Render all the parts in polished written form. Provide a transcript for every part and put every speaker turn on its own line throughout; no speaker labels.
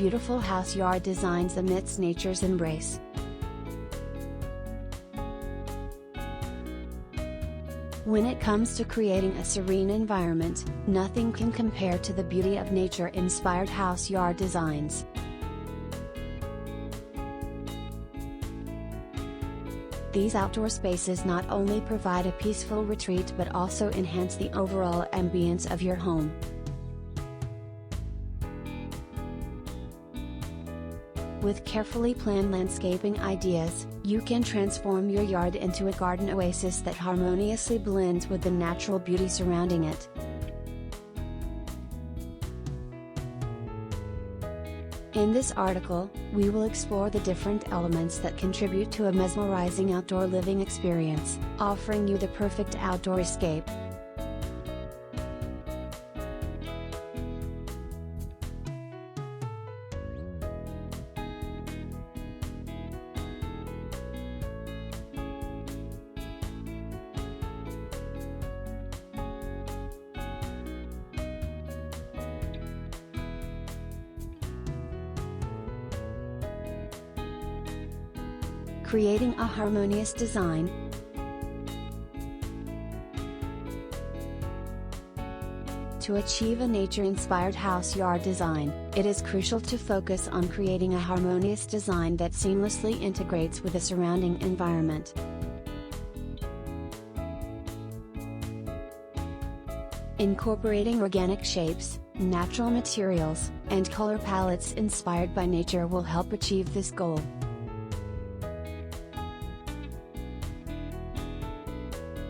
beautiful house yard designs amidst nature's embrace. When it comes to creating a serene environment, nothing can compare to the beauty of nature-inspired house yard designs. These outdoor spaces not only provide a peaceful retreat but also enhance the overall ambience of your home. With carefully planned landscaping ideas, you can transform your yard into a garden oasis that harmoniously blends with the natural beauty surrounding it. In this article, we will explore the different elements that contribute to a mesmerizing outdoor living experience, offering you the perfect outdoor escape. Creating a harmonious design. To achieve a nature-inspired house yard design, it is crucial to focus on creating a harmonious design that seamlessly integrates with the surrounding environment. Incorporating organic shapes, natural materials, and color palettes inspired by nature will help achieve this goal.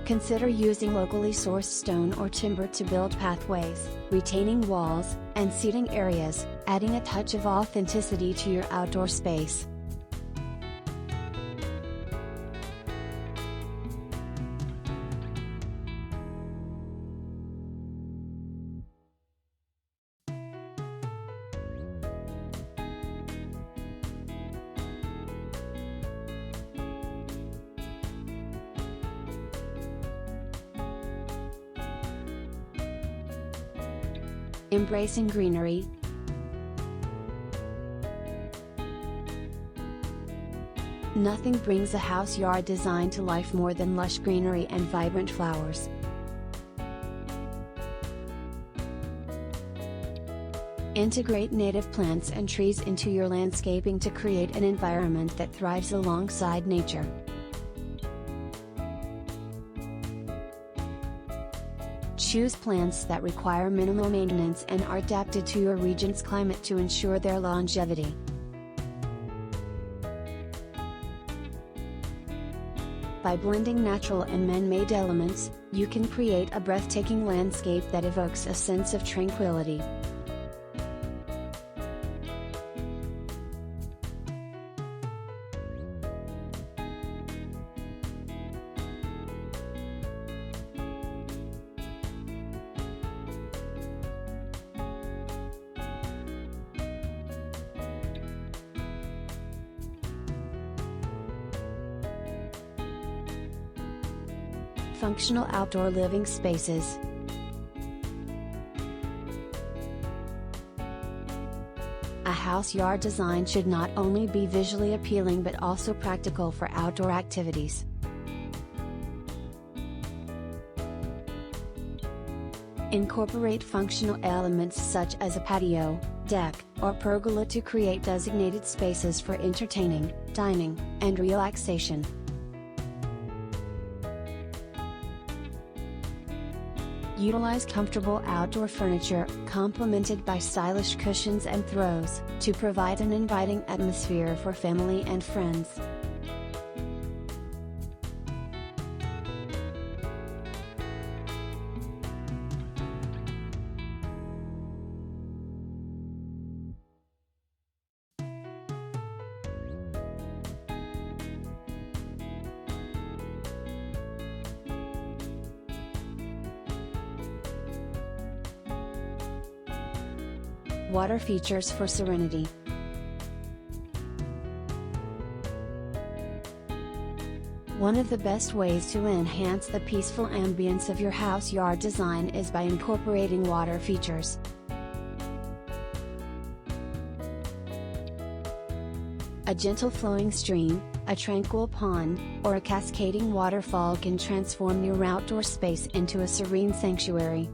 Consider using locally sourced stone or timber to build pathways, retaining walls, and seating areas, adding a touch of authenticity to your outdoor space. Embracing greenery. Nothing brings a house yard design to life more than lush greenery and vibrant flowers. Integrate native plants and trees into your landscaping to create an environment that thrives alongside nature. Choose plants that require minimal maintenance and are adapted to your region's climate to ensure their longevity. By blending natural and man-made elements, you can create a breathtaking landscape that evokes a sense of tranquility. Functional outdoor living spaces. A house yard design should not only be visually appealing but also practical for outdoor activities. Incorporate functional elements such as a patio, deck, or pergola to create designated spaces for entertaining, dining, and relaxation. Utilize comfortable outdoor furniture, complemented by stylish cushions and throws, to provide an inviting atmosphere for family and friends. Water features for serenity. One of the best ways to enhance the peaceful ambience of your house yard design is by incorporating water features. A gentle flowing stream, a tranquil pond, or a cascading waterfall can transform your outdoor space into a serene sanctuary.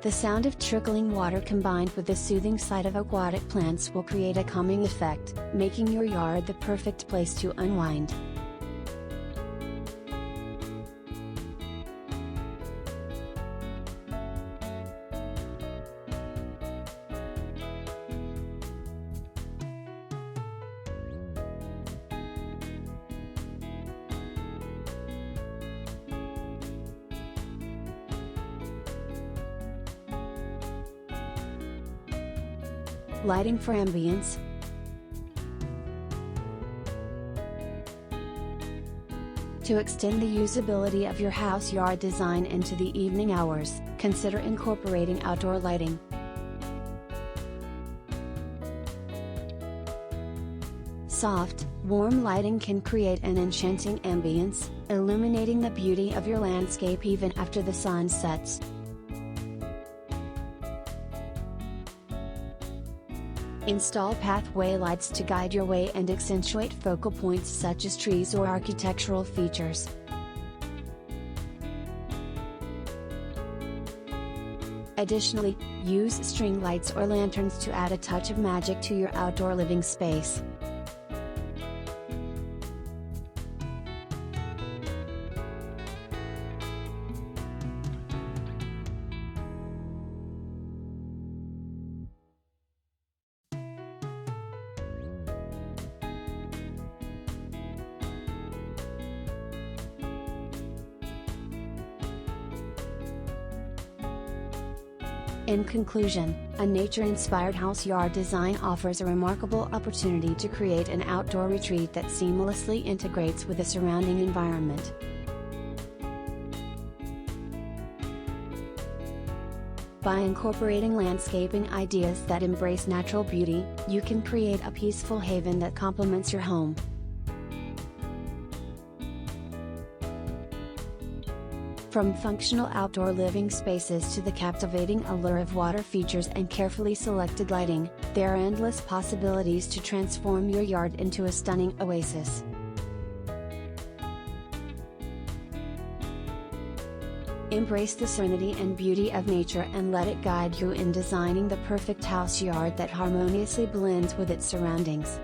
The sound of trickling water combined with the soothing sight of aquatic plants will create a calming effect, making your yard the perfect place to unwind. Lighting for ambience. To extend the usability of your house yard design into the evening hours, consider incorporating outdoor lighting. Soft, warm lighting can create an enchanting ambience, illuminating the beauty of your landscape even after the sun sets. Install pathway lights to guide your way and accentuate focal points such as trees or architectural features. Additionally, use string lights or lanterns to add a touch of magic to your outdoor living space. In conclusion, a nature-inspired house yard design offers a remarkable opportunity to create an outdoor retreat that seamlessly integrates with the surrounding environment. By incorporating landscaping ideas that embrace natural beauty, you can create a peaceful haven that complements your home. From functional outdoor living spaces to the captivating allure of water features and carefully selected lighting, there are endless possibilities to transform your yard into a stunning oasis. Embrace the serenity and beauty of nature and let it guide you in designing the perfect house yard that harmoniously blends with its surroundings.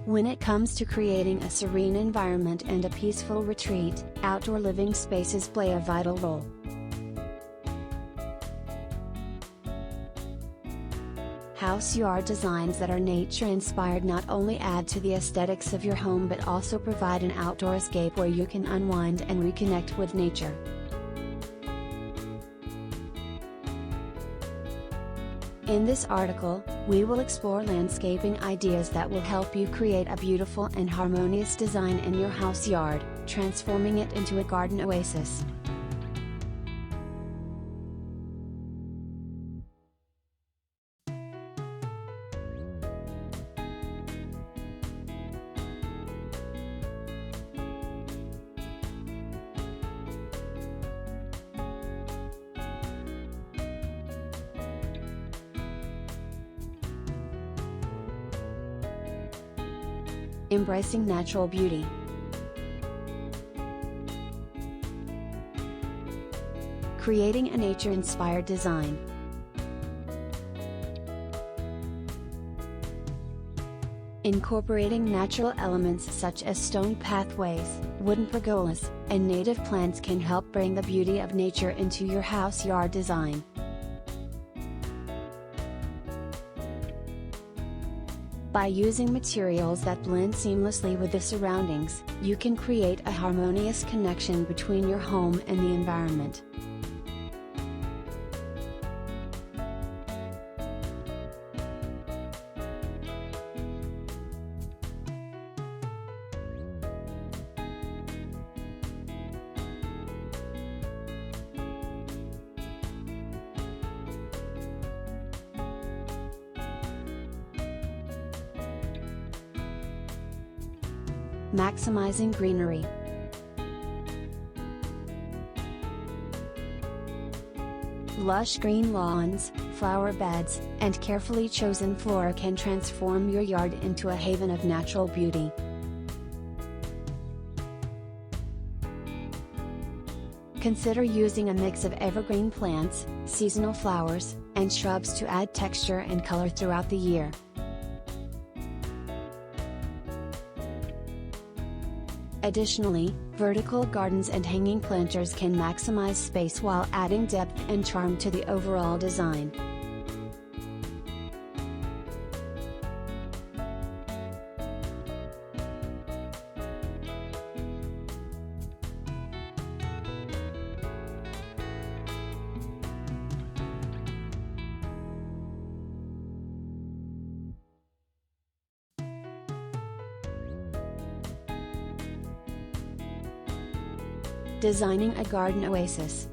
When it comes to creating a serene environment and a peaceful retreat, outdoor living spaces play a vital role. House yard designs that are nature-inspired not only add to the aesthetics of your home but also provide an outdoor escape where you can unwind and reconnect with nature. In this article, we will explore landscaping ideas that will help you create a beautiful and harmonious design in your house yard, transforming it into a garden oasis. Embracing natural beauty. Creating a nature-inspired design. Incorporating natural elements such as stone pathways, wooden pergolas, and native plants can help bring the beauty of nature into your house yard design. By using materials that blend seamlessly with the surroundings, you can create a harmonious connection between your home and the environment. Maximizing greenery. Lush green lawns, flower beds, and carefully chosen flora can transform your yard into a haven of natural beauty. Consider using a mix of evergreen plants, seasonal flowers, and shrubs to add texture and color throughout the year. Additionally, vertical gardens and hanging planters can maximize space while adding depth and charm to the overall design. Designing a garden oasis.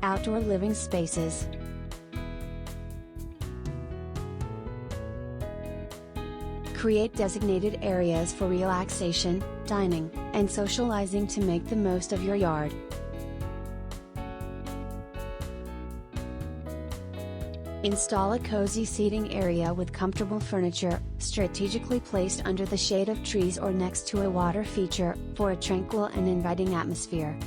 Outdoor living spaces. Create designated areas for relaxation, dining, and socializing to make the most of your yard. Install a cozy seating area with comfortable furniture, strategically placed under the shade of trees or next to a water feature, for a tranquil and inviting atmosphere.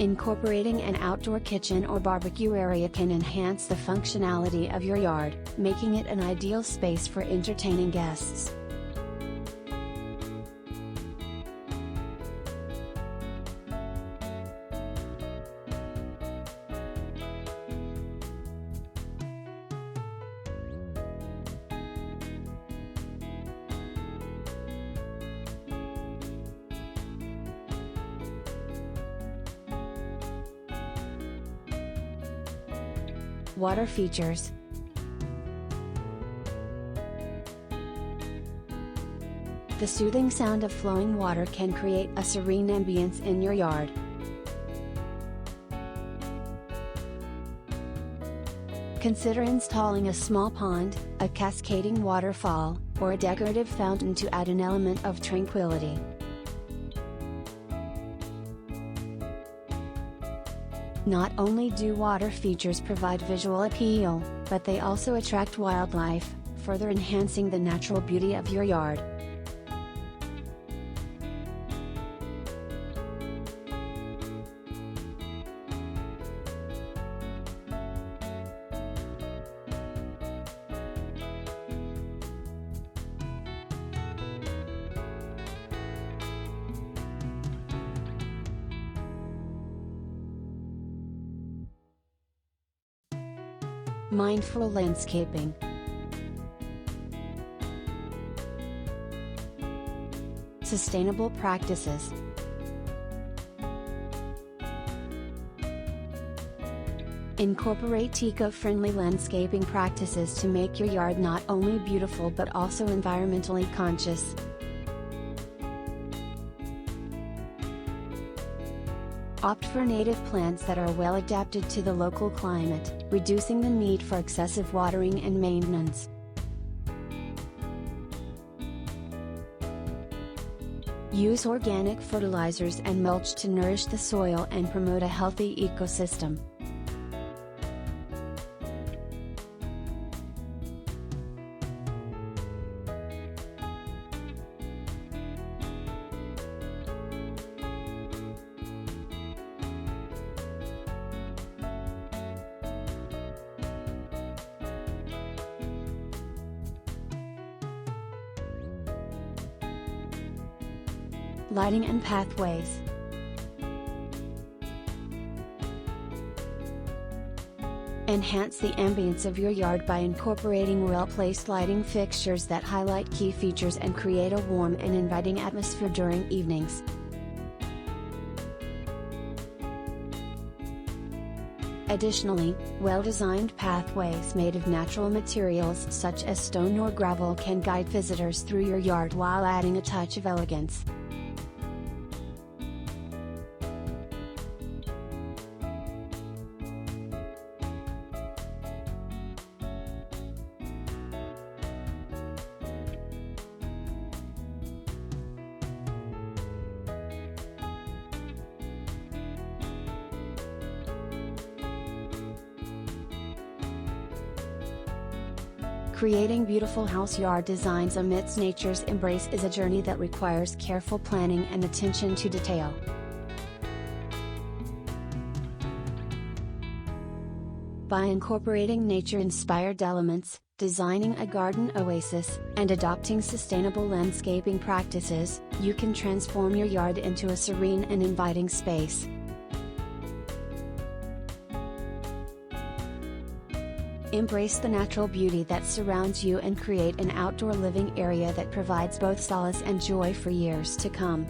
Incorporating an outdoor kitchen or barbecue area can enhance the functionality of your yard, making it an ideal space for entertaining guests. Water features. The soothing sound of flowing water can create a serene ambience in your yard. Consider installing a small pond, a cascading waterfall, or a decorative fountain to add an element of tranquility. Not only do water features provide visual appeal, but they also attract wildlife, further enhancing the natural beauty of your yard. Mindful landscaping. Sustainable practices. Incorporate eco-friendly landscaping practices to make your yard not only beautiful but also environmentally conscious. Opt for native plants that are well adapted to the local climate, reducing the need for excessive watering and maintenance. Use organic fertilizers and mulch to nourish the soil and promote a healthy ecosystem. Lighting and pathways. Enhance the ambience of your yard by incorporating well-placed lighting fixtures that highlight key features and create a warm and inviting atmosphere during evenings. Additionally, well-designed pathways made of natural materials such as stone or gravel can guide visitors through your yard while adding a touch of elegance. Creating beautiful house yard designs amidst nature's embrace is a journey that requires careful planning and attention to detail. By incorporating nature-inspired elements, designing a garden oasis, and adopting sustainable landscaping practices, you can transform your yard into a serene and inviting space. Embrace the natural beauty that surrounds you and create an outdoor living area that provides both solace and joy for years to come.